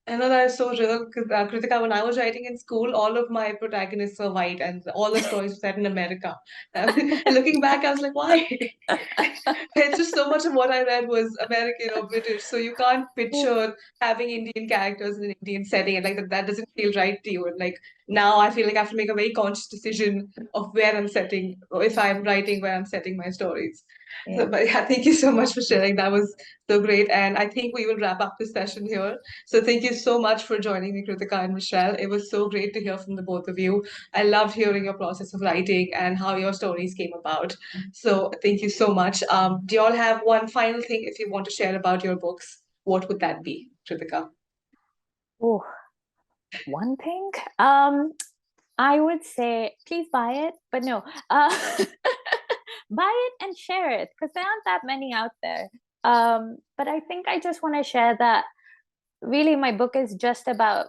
I know that is so real, Kritika. When I was writing in school, all of my protagonists were white, and all the stories were set in America. And looking back, I was like, why? It's just so much of what I read was American or British, so you can't picture having Indian characters in an Indian setting, and like that doesn't feel right to you. And like now, I feel like I have to make a very conscious decision of where I'm setting, or if I'm writing, where I'm setting my stories. So, but yeah, thank you so much for sharing. That was so great, and I think we will wrap up this session here. So thank you so much for joining me, Kritika and Michelle. It was so great to hear from the both of you. I loved hearing your process of writing and how your stories came about. So thank you so much. Do you all have one final thing if you want to share about your books? What would that be, Kritika? Oh, one thing. I would say please buy it, but no. Buy it and share it, because there aren't that many out there. But I think I just want to share that really my book is just about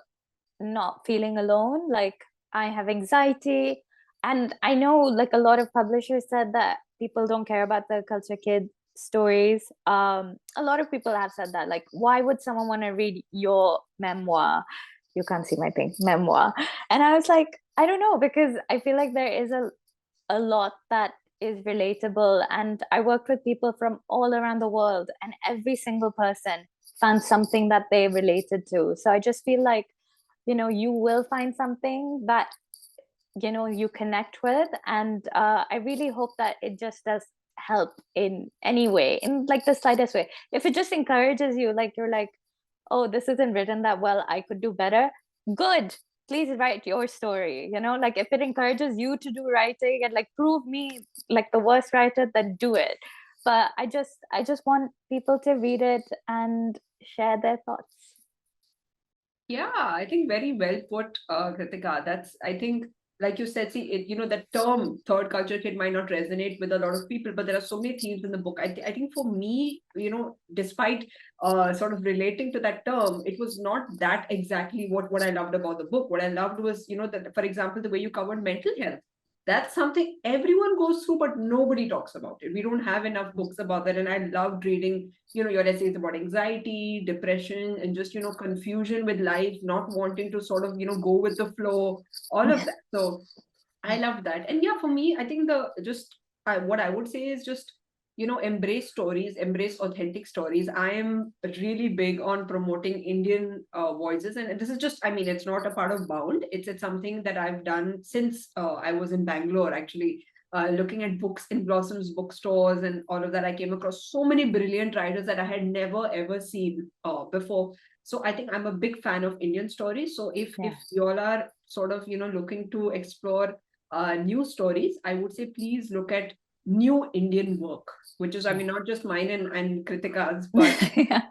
not feeling alone. Like I have anxiety, and I know like a lot of publishers said that people don't care about the culture kid stories. A lot of people have said that, like, why would someone want to read your memoir? You can't see my thing, memoir. And I was like, I don't know, because I feel like there is a lot that is relatable. And I worked with people from all around the world, and every single person found something that they related to. So I just feel like, you will find something that, you connect with. And I really hope that it just does help in any way, in like the slightest way. If it just encourages you, like you're like, oh, this isn't written that well, I could do better. Good. Please write your story. Like if it encourages you to do writing and like prove me like the worst writer, then do it. But I just want people to read it and share their thoughts. Yeah, I think very well put, Kritika. That's, I think, like you said, see, that term third culture kid might not resonate with a lot of people, but there are so many themes in the book. I think for me, despite sort of relating to that term, it was not that exactly what I loved about the book. What I loved was, that, for example, the way you covered mental health. That's something everyone goes through, but nobody talks about it. We don't have enough books about that. And I loved reading, your essays about anxiety, depression, and just, confusion with life, not wanting to sort of, go with the flow, all of that. So I love that. And yeah, for me, I think what I would say is just, embrace stories, embrace authentic stories. I am really big on promoting Indian voices. And this is just, I mean, it's not a part of Bound. It's something that I've done since I was in Bangalore, actually. Looking at books in Blossom's bookstores and all of that, I came across so many brilliant writers that I had never ever seen before. So I think I'm a big fan of Indian stories. So if you all are sort of looking to explore new stories, I would say please look at new Indian work, which is, I mean, not just mine and Kritika's, but Yeah.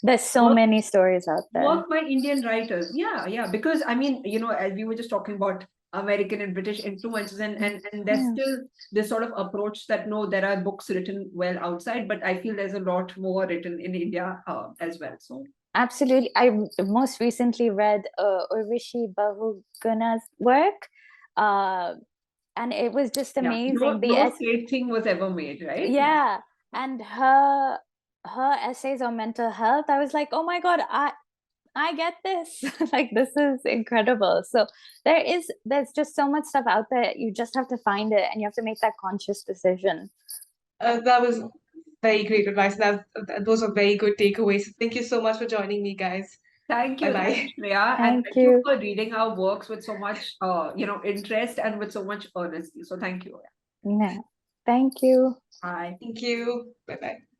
There's so work, many stories out there. work by Indian writers. Yeah. Because I mean, as we were just talking about American and British influences, and there's still this sort of approach that no, there are books written well outside, but I feel there's a lot more written in India as well. So absolutely. I most recently read Urvashi Bahuguna's work, and it was just amazing. No straight thing was ever made, right? Yeah, and her essays on mental health, I was like, oh my God, I get this. Like, this is incredible. So there's just so much stuff out there. You just have to find it, and you have to make that conscious decision. That was very great advice. Those are very good takeaways. Thank you so much for joining me, guys. Thank you. Bye-bye. Thanks, Shreya. And thank you for reading our works with so much, interest and with so much honesty. So thank you. Yeah. Thank you. Bye. Thank you. Bye-bye.